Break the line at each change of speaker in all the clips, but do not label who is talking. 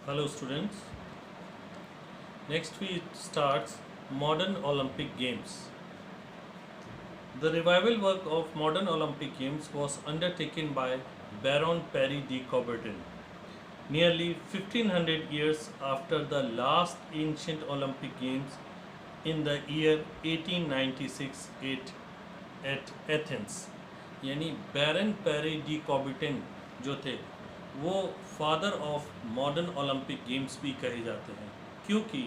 Hello students. Next we starts modern Olympic Games. The revival work of modern Olympic Games was undertaken by Baron Perry de Coubertin nearly 1500 years after the last ancient Olympic Games in the year 1896 at Athens. यानी बैरन peri D कॉबिटिन जो थे वो father of modern Olympic games भी कहे जाते हैं, क्योंकि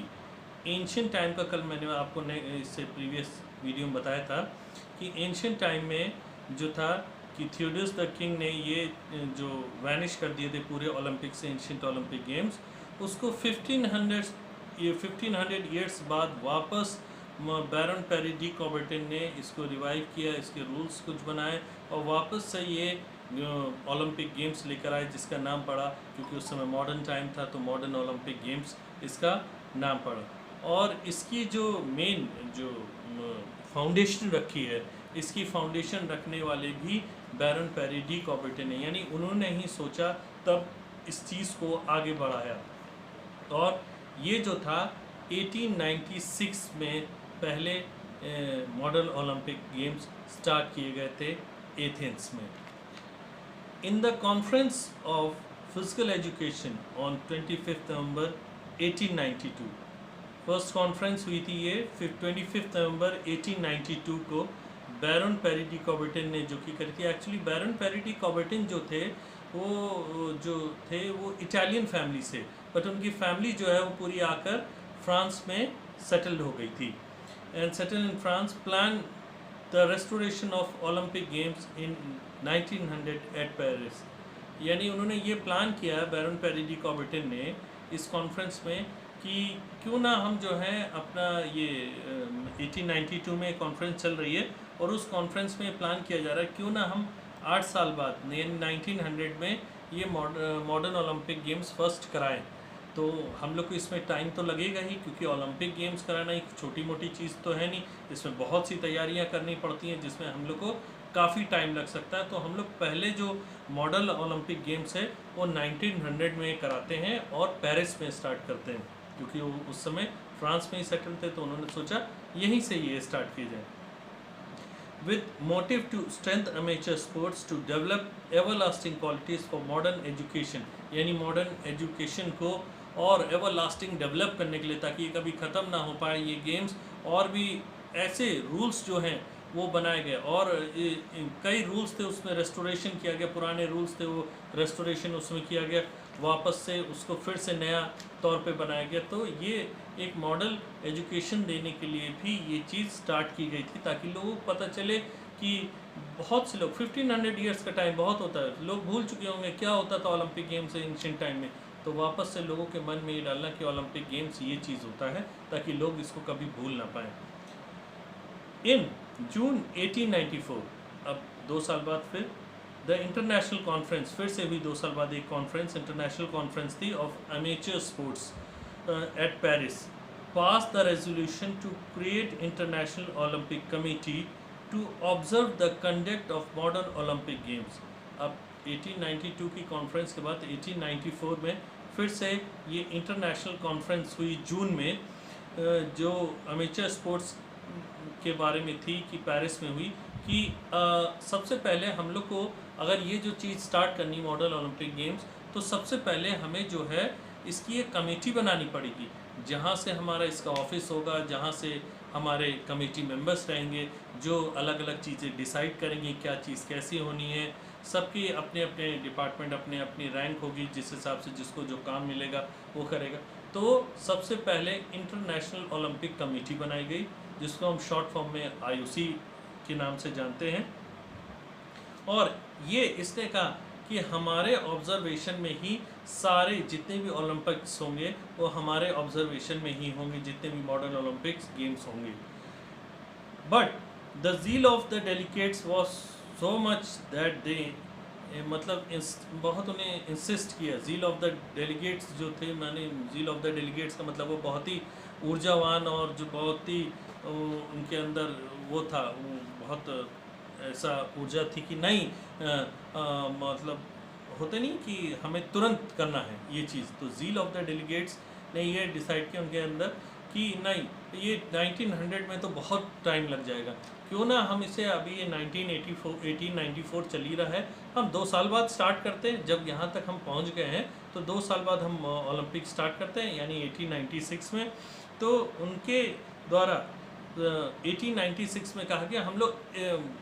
ancient time का कल मैंने आपको इससे प्रीवियस वीडियो में बताया था कि एंशियंट टाइम में जो था कि थियोडस द किंग ने ये जो वैनिश कर दिए थे पूरे ओलंपिक से, एंशियंट ओलंपिक गेम्स, उसको 1500 ईयर्स बाद वापस बैरन पेरी डी कॉबर्टिन ने इसको रिवाइव किया, इसके रूल्स कुछ बनाए और वापस से ये ओलंपिक गेम्स लेकर आए, जिसका नाम पड़ा, क्योंकि उस समय मॉडर्न टाइम था तो मॉडर्न ओलंपिक गेम्स इसका नाम पड़ा। और इसकी जो मेन जो फाउंडेशन रखी है, इसकी फाउंडेशन रखने वाले भी बैरन पेरी डी कॉबर्टिन ने, यानी उन्होंने ही सोचा, तब इस चीज़ को आगे बढ़ाया। और ये जो था 1896 में पहले मॉडर्न ओलंपिक गेम्स स्टार्ट किए गए थे एथेंस में। In the conference of physical education on 25 November 1892, first conference हुई थी ये 25 नवंबर 1892 को बैरन पेरी डी कॉबर्टिन ने जो की करी थी। एक्चुअली बैरन पेरी डी कॉबर्टिन जो थे वो इटालियन फैमिली से, बट उनकी फैमिली जो है वो पूरी आकर फ्रांस में सेटल्ड हो गई थी, and settle in France plan the restoration of Olympic games in 1900 eight Paris. यानी उन्होंने ये प्लान किया बैरन पेरी डी कॉबर्टिन ने इस कॉन्फ्रेंस में कि क्यों ना हम जो है अपना ये 1892 में कॉन्फ्रेंस चल रही है और उस कॉन्फ्रेंस में प्लान किया जा रहा है, क्यों ना हम 8 साल बाद 1900 में ये मॉडर्न ओलंपिक गेम्स फर्स्ट कराएं। तो हम लोग को इसमें टाइम तो लगेगा ही, क्योंकि ओलंपिक गेम्स कराना एक छोटी मोटी चीज़ तो है नहीं, इसमें बहुत सी तैयारियां करनी पड़ती हैं जिसमें हम लोग को काफ़ी टाइम लग सकता है। तो हम लोग पहले जो मॉडल ओलंपिक गेम्स है वो 1900 में कराते हैं और पेरिस में स्टार्ट करते हैं, क्योंकि वो उस समय फ्रांस में ही सेटल थे, तो उन्होंने सोचा यहीं से ये स्टार्ट किए जाए। With motive to strengthen amateur sports to develop everlasting qualities for modern education, यानी मॉडर्न एजुकेशन को और एवरलास्टिंग डेवलप करने के लिए, ताकि ये कभी ख़त्म ना हो पाए ये गेम्स, और भी ऐसे रूल्स जो हैं वो बनाए गए। और कई रूल्स थे उसमें रेस्टोरेशन किया गया, पुराने रूल्स थे वो रेस्टोरेशन उसमें किया गया, वापस से उसको फिर से नया तौर पे बनाया गया। तो ये एक मॉडल एजुकेशन देने के लिए भी ये चीज़ स्टार्ट की गई थी, ताकि लोगों को पता चले कि बहुत से लोग 1500 ईयर्स का टाइम बहुत होता है, लोग भूल चुके होंगे क्या होता था ओलंपिक गेम्स एंशिएंट टाइम में। तो वापस से लोगों के मन में ये डालना कि ओलंपिक गेम्स ये चीज़ होता है, ताकि लोग इसको कभी भूल ना पाएँ। इन जून 1894, अब 2 साल बाद फिर द इंटरनेशनल कॉन्फ्रेंस, फिर से भी 2 साल बाद एक कॉन्फ्रेंस, इंटरनेशनल कॉन्फ्रेंस थी of amateur sports at Paris, pass the resolution to create international Olympic committee to observe the conduct of modern Olympic games. अब 1892 की कॉन्फ्रेंस के बाद 1894 में फिर से ये इंटरनेशनल कॉन्फ्रेंस हुई जून में, जो अमेचर स्पोर्ट्स के बारे में थी, कि पेरिस में हुई, कि सबसे पहले हम लोग को अगर ये जो चीज़ स्टार्ट करनी मॉडल ओलंपिक गेम्स, तो सबसे पहले हमें जो है इसकी एक कमेटी बनानी पड़ेगी, जहाँ से हमारा इसका ऑफिस होगा, जहाँ से हमारे कमेटी मेंबर्स रहेंगे जो अलग अलग चीज़ें डिसाइड करेंगे क्या चीज़ कैसी होनी है। सबकी अपने अपने डिपार्टमेंट, अपने अपनी रैंक होगी, जिस हिसाब से जिसको जो काम मिलेगा वो करेगा। तो सबसे पहले इंटरनेशनल ओलंपिक कमेटी बनाई गई, जिसको हम शॉर्ट फॉर्म में IOC के नाम से जानते हैं। और ये इसने कहा कि हमारे ऑब्जर्वेशन में ही सारे जितने भी ओलंपिक्स होंगे वो हमारे ऑब्जर्वेशन में ही होंगे, जितने भी मॉडर्न ओलंपिक्स गेम्स होंगे। But the zeal of the delegates was so much that they, मतलब बहुत उन्हें इंसिस्ट किया। जील ऑफ द डेलीगेट्स जो थे, मैंने जील ऑफ द डेलीगेट्स का मतलब वो बहुत ही ऊर्जावान और जो बहुत ही उनके अंदर वो था, वो बहुत ऐसा ऊर्जा थी कि नहीं मतलब होते नहीं कि हमें तुरंत करना है ये चीज़, तो ज़ील ऑफ द डेलीगेट्स ने ये डिसाइड किया उनके अंदर कि नहीं, ये 1900 में तो बहुत टाइम लग जाएगा, क्यों ना हम इसे अभी ये 1894 चल ही रहा है, हम 2 साल बाद स्टार्ट करते हैं। जब यहाँ तक हम पहुँच गए हैं तो 2 साल बाद हम ओलंपिक स्टार्ट करते हैं, यानी 1896 में। तो उनके द्वारा 1896 में कहा गया हम लोग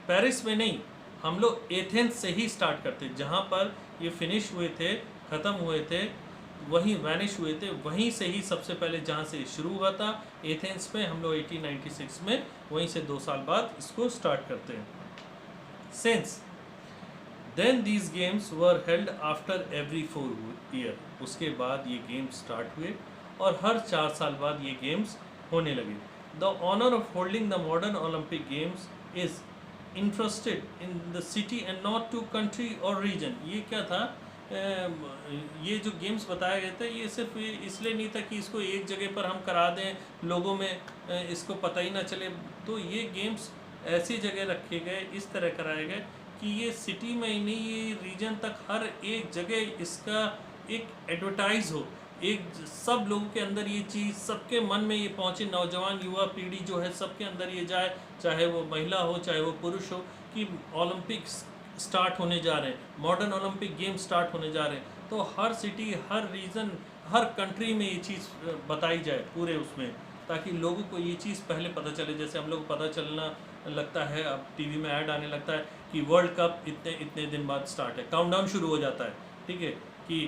पेरिस में नहीं, हम लोग एथेंस से ही स्टार्ट करते, जहाँ पर ये फिनिश हुए थे, ख़त्म हुए थे, वहीं वैनिश हुए थे, वहीं से ही सबसे पहले जहाँ से शुरू हुआ था एथेंस में, हम लोग 1896 में वहीं से 2 साल बाद इसको स्टार्ट करते हैं। Since then these games were held after every 4 year, उसके बाद ये गेम्स स्टार्ट हुए और हर 4 साल बाद ये गेम्स होने लगे। The honour of holding the modern Olympic games is interested in the city and not to country और रीजन। ये क्या था, ये जो गेम्स बताया गया था ये सिर्फ इसलिए नहीं था कि इसको एक जगह पर हम करा दें, लोगों में इसको पता ही ना चले, तो ये गेम्स ऐसी जगह रखे गए, इस तरह कराए गए कि ये सिटी में ही नहीं, ये रीजन तक हर एक जगह इसका एक एडवर्टाइज हो, एक सब लोगों के अंदर ये चीज़, सबके मन में ये पहुँचे, नौजवान युवा पीढ़ी जो है सबके अंदर ये जाए, चाहे वो महिला हो चाहे वो पुरुष हो, कि ओलंपिक्स स्टार्ट होने जा रहे हैं, मॉडर्न ओलंपिक गेम स्टार्ट होने जा रहे हैं। तो हर सिटी, हर रीजन, हर कंट्री में ये चीज़ बताई जाए पूरे उसमें, ताकि लोगों को ये चीज़ पहले पता चले। जैसे हम लोग को पता चलना लगता है, अब टीवी में ऐड आने लगता है कि वर्ल्ड कप इतने इतने दिन बाद स्टार्ट है, काउंटडाउन शुरू हो जाता है, ठीक है, कि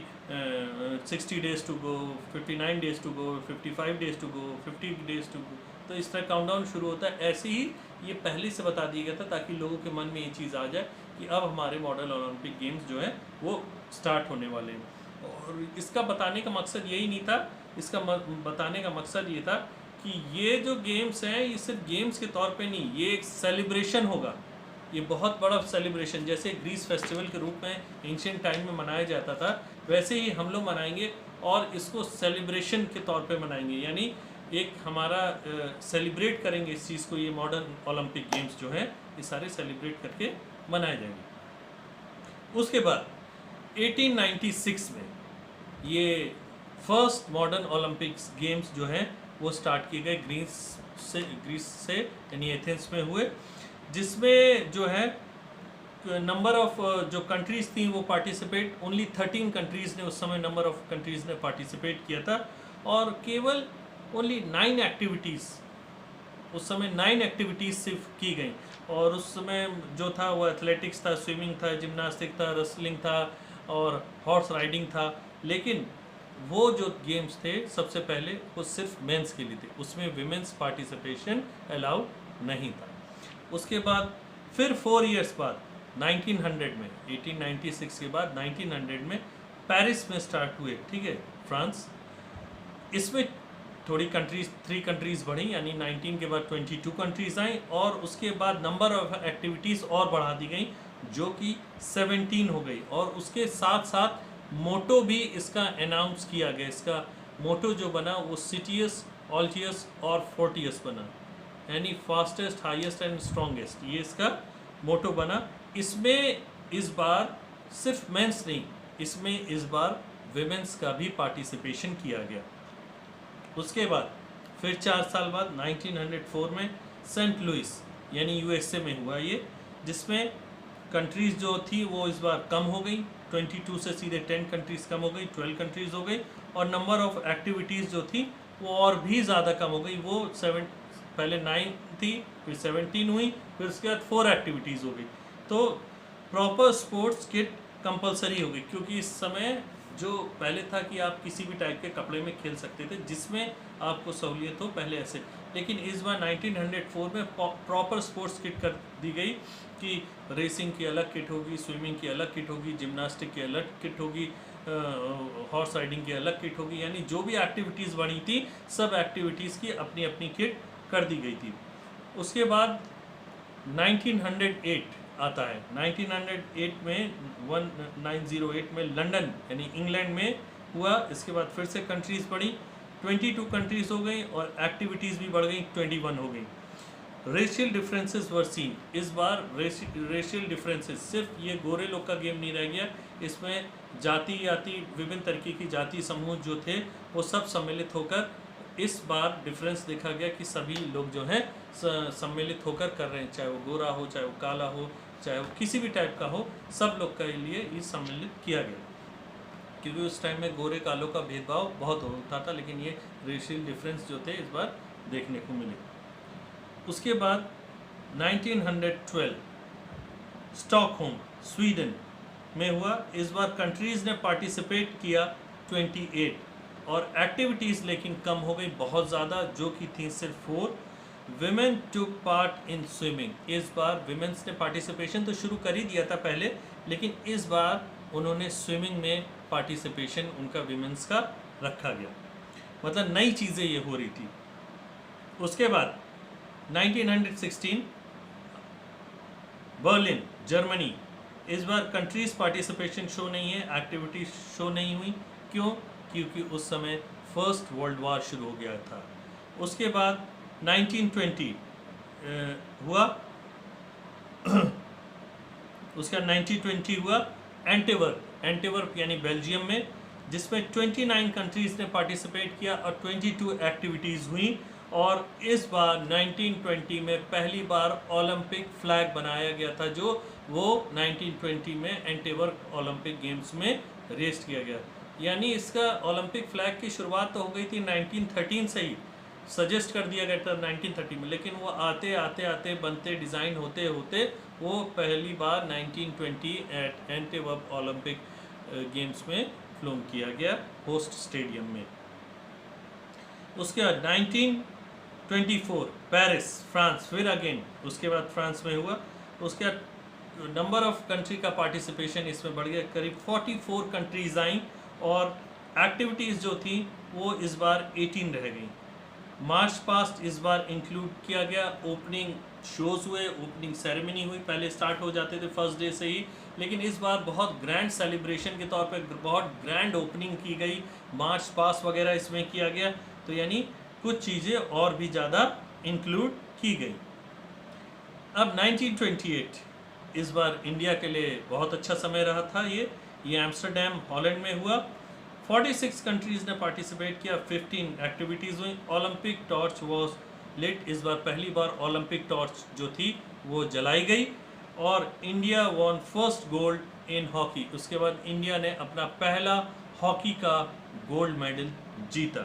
60 days to go, 59 days to go, 55 days to go, 50 days to go, तो इस तरह काउंटडाउन शुरू होता है। ऐसे ही ये पहले से बता दिया गया था ताकि लोगों के मन में ये चीज़ आ जाए कि अब हमारे मॉडल ओलंपिक गेम्स जो है वो स्टार्ट होने वाले हैं। और इसका बताने का मकसद यही नहीं था, इसका बताने का मकसद ये था कि ये जो गेम्स हैं ये सिर्फ गेम्स के तौर पे नहीं, ये एक सेलिब्रेशन होगा, ये बहुत बड़ा सेलिब्रेशन, जैसे ग्रीस फेस्टिवल के रूप में एंशिएंट टाइम में मनाया जाता था, वैसे ही हम लोग मनाएंगे और इसको सेलिब्रेशन के तौर पे मनाएंगे, यानी एक हमारा सेलिब्रेट करेंगे इस चीज़ को। ये मॉडर्न ओलंपिक गेम्स जो हैं ये सारे सेलिब्रेट करके मनाए जाएंगे। उसके बाद 1896 में ये फर्स्ट मॉडर्न ओलंपिक्स गेम्स जो हैं वो स्टार्ट किए गए ग्रीस से यानी एथेंस में हुए, जिसमें जो है नंबर ऑफ जो कंट्रीज़ थी वो पार्टिसिपेट, ओनली 13 कंट्रीज़ ने उस समय नंबर ऑफ कंट्रीज़ ने पार्टिसिपेट किया था, और केवल ओनली 9 एक्टिविटीज़, उस समय 9 एक्टिविटीज़ सिर्फ की गई, और उस समय जो था वो एथलेटिक्स था, स्विमिंग था, जिम्नास्टिक था, रेसलिंग था और हॉर्स राइडिंग था। लेकिन वो जो गेम्स थे सबसे पहले वो सिर्फ मेंस के लिए थे, उसमें विमेंस पार्टिसिपेशन अलाउड नहीं था। उसके बाद फिर 4 इयर्स बाद 1900 में, 1896 के बाद 1900 में पेरिस में स्टार्ट हुए, ठीक है, फ्रांस। इसमें थोड़ी कंट्रीज, 3 कंट्रीज़ बढ़ी, यानी 19 के बाद 22 कंट्रीज़ आई, और उसके बाद नंबर ऑफ एक्टिविटीज़ और बढ़ा दी गई जो कि 17 हो गई, और उसके साथ साथ मोटो भी इसका अनाउंस किया गया। इसका मोटो जो बना वो सिटियस, ऑल्टियस और फोर्टियस बना, यानी फास्टेस्ट, हाईएस्ट एंड स्ट्रॉन्गेस्ट, ये इसका मोटो बना। इसमें इस बार सिर्फ मेंस नहीं, इसमें इस बार विमेंस का भी पार्टिसिपेशन किया गया। उसके बाद फिर 4 साल बाद 1904 में सेंट लुइस यानी यूएसए में हुआ ये, जिसमें कंट्रीज़ जो थी वो इस बार कम हो गई, 22 से सीधे 10 कंट्रीज़ कम हो गई, 12 कंट्रीज़ हो गई, और नंबर ऑफ एक्टिविटीज़ जो थी वो और भी ज़्यादा कम हो गई। वो पहले 9 थी, फिर 17 हुई, फिर उसके बाद 4 एक्टिविटीज़ हो गई। तो प्रॉपर स्पोर्ट्स किट कंपलसरी हो गई, क्योंकि इस समय जो पहले था कि आप किसी भी टाइप के कपड़े में खेल सकते थे जिसमें आपको सहूलियत हो, पहले ऐसे, लेकिन इस बार 1904 में प्रॉपर स्पोर्ट्स किट कर दी गई कि रेसिंग की अलग किट होगी, स्विमिंग की अलग किट होगी, जिम्नास्टिक की अलग किट होगी, हॉर्स राइडिंग की अलग किट होगी, यानी जो भी एक्टिविटीज़ बनी थी सब एक्टिविटीज़ की अपनी अपनी किट कर दी गई थी। उसके बाद 1908 आता है, 1908 में 1908 में लंदन यानी इंग्लैंड में हुआ। इसके बाद फिर से कंट्रीज़ बढ़ी, 22 कंट्रीज़ हो गई और एक्टिविटीज़ भी बढ़ गई, 21 हो गई। रेशियल डिफरेंसेस वर सीन, इस बार रेशियल डिफरेंसेस, सिर्फ ये गोरे लोग का गेम नहीं रह गया, इसमें जाति विभिन्न तरीके की जाति समूह जो थे वो सब सम्मिलित होकर इस बार डिफरेंस देखा गया कि सभी लोग जो हैं सम्मिलित होकर कर रहे हैं, चाहे वो गोरा हो, चाहे वो काला हो, चाहे वो किसी भी टाइप का हो, सब लोग के लिए ये सम्मिलित किया गया, क्योंकि उस टाइम में गोरे कालों का भेदभाव बहुत होता था, लेकिन ये रेशियल डिफरेंस जो थे इस बार देखने को मिले। उसके बाद 1912 स्टॉकहोम स्वीडन में हुआ, इस बार कंट्रीज़ ने पार्टिसिपेट किया 28 और एक्टिविटीज़ लेकिन कम हो गई बहुत ज़्यादा, जो कि थी सिर्फ 4। Women took part in swimming, इस बार विमेंस ने पार्टिसिपेशन तो शुरू कर ही दिया था पहले, लेकिन इस बार उन्होंने स्विमिंग में पार्टिसिपेशन उनका विमेंस का रखा गया, मतलब नई चीज़ें ये हो रही थी। उसके बाद 1916 बर्लिन जर्मनी, इस बार कंट्रीज पार्टिसिपेशन शो नहीं है, एक्टिविटी शो नहीं हुई, क्यों? क्योंकि उस समय फर्स्ट वर्ल्ड वार शुरू हो गया था। उसके बाद 1920 हुआ उसका 1920 हुआ एंटवर्प यानी बेल्जियम में, जिसमें 29 कंट्रीज़ ने पार्टिसिपेट किया और 22 एक्टिविटीज़ हुई। और इस बार 1920 में पहली बार ओलंपिक फ्लैग बनाया गया था, जो वो 1920 में एंटवर्प ओलंपिक गेम्स में रेस्ट किया गया। यानी इसका ओलंपिक फ्लैग की शुरुआत तो हो गई थी 1913 से ही, सजेस्ट कर दिया गया था 1930 में, लेकिन वो आते बनते डिज़ाइन होते होते वो पहली बार 1920 एट एंटवर्प ओलंपिक गेम्स में फ्लोन किया गया होस्ट स्टेडियम में। उसके बाद 1924 पेरिस फ्रांस, फिर अगेन उसके बाद फ्रांस में हुआ। उसके बाद नंबर ऑफ कंट्री का पार्टिसिपेशन इसमें बढ़ गया, करीब 44 कंट्रीज आई और एक्टिविटीज़ जो थी वो इस बार 18 रह गई। मार्च पास्ट इस बार इंक्लूड किया गया, ओपनिंग शोज़ हुए, ओपनिंग सेरेमनी हुई, पहले स्टार्ट हो जाते थे फर्स्ट डे से ही, लेकिन इस बार बहुत ग्रैंड सेलिब्रेशन के तौर पर बहुत ग्रैंड ओपनिंग की गई, मार्च पास्ट वगैरह इसमें किया गया, तो यानी कुछ चीज़ें और भी ज़्यादा इंक्लूड की गई। अब 1928 इस बार इंडिया के लिए बहुत अच्छा समय रहा था। ये एम्स्टर्डम हॉलैंड में हुआ। 46 कंट्रीज़ ने पार्टिसिपेट किया, 15 एक्टिविटीज़ हुई। ओलंपिक टॉर्च वॉज लिट, इस बार पहली बार ओलंपिक टॉर्च जो थी वो जलाई गई और India won first gold in hockey. उसके बाद इंडिया ने अपना पहला हॉकी का गोल्ड मेडल जीता।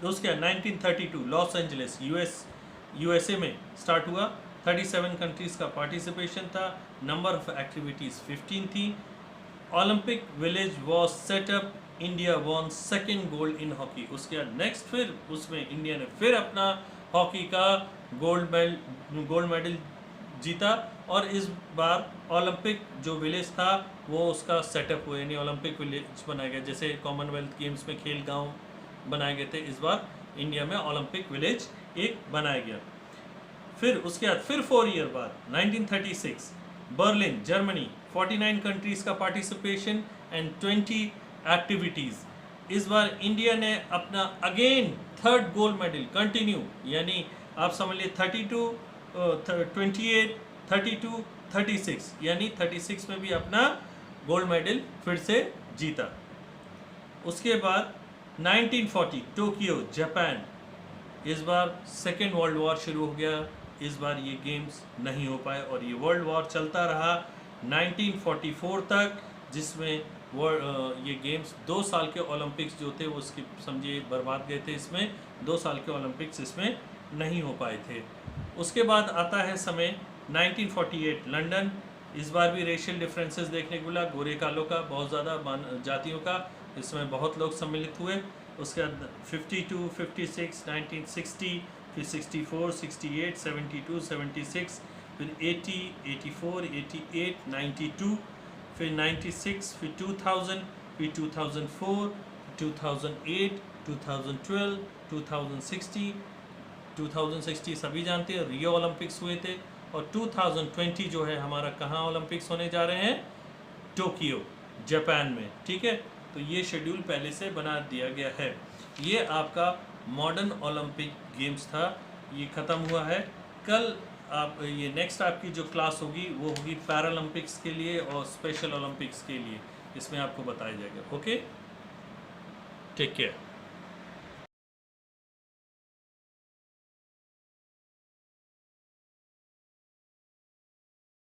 उसके बाद 1932 लॉस एंजलिस यूएसए में स्टार्ट हुआ। 37 कंट्रीज़ का पार्टिसिपेशन था। नंबर ऑफ एक्टिविटीज़ 15 थी। Olympic village was setup. India won second gold in hockey. उसके बाद नेक्स्ट फिर उसमें इंडिया ने फिर अपना हॉकी का गोल्ड मेडल जीता और इस बार ओलंपिक जो विलेज था वो उसका सेटअप हुआ, यानी ओलंपिक विलेज बनाया गया। जैसे कॉमनवेल्थ गेम्स में खेल गांव बनाए गए थे, इस बार इंडिया में ओलंपिक विलेज एक बनाया गया। फिर उसके बाद फिर 4 ईयर बाद 1936 बर्लिन जर्मनी, 49 कंट्रीज़ का पार्टिसिपेशन एंड 20 एक्टिविटीज़। इस बार इंडिया ने अपना again third gold medal continue, यानी आप समझ लीजिए 32, 28, 32, 36, यानी 36 में भी अपना गोल्ड मेडल फिर से जीता। उसके बाद 1940 टोक्यो जापान, इस बार सेकेंड वर्ल्ड वॉर शुरू हो गया। इस बार ये गेम्स नहीं हो पाए और ये वर्ल्ड वॉर चलता रहा 1944 तक, जिसमें ये गेम्स 2 साल के ओलंपिक्स जो थे वो उसके समझिए बर्बाद गए थे। इसमें 2 साल के ओलंपिक्स इसमें नहीं हो पाए थे। उसके बाद आता है समय 1948 लंदन। इस बार भी रेशियल डिफरेंसेस देखने को मिला, गोरे कालों का बहुत ज़्यादा जातियों का, इसमें बहुत लोग सम्मिलित हुए। उसके बाद 52, 56, 1960, फिर 64, 68, 72, 76, फिर 80, 84, 88, 92, फिर 96, फिर 2000, फिर 2004, 2008, 2012, 2060 सभी जानते हैं रियो ओलंपिक्स हुए थे। और 2020 जो है हमारा कहाँ ओलंपिक्स होने जा रहे हैं? टोक्यो जापान में। ठीक है, तो ये शेड्यूल पहले से बना दिया गया है। ये आपका मॉडर्न ओलंपिक गेम्स था, ये ख़त्म हुआ है कल आप ये नेक्स्ट आपकी जो क्लास होगी वो होगी पैरालंपिक्स के लिए और स्पेशल ओलंपिक्स के लिए, इसमें आपको बताया जाएगा। Okay, take care.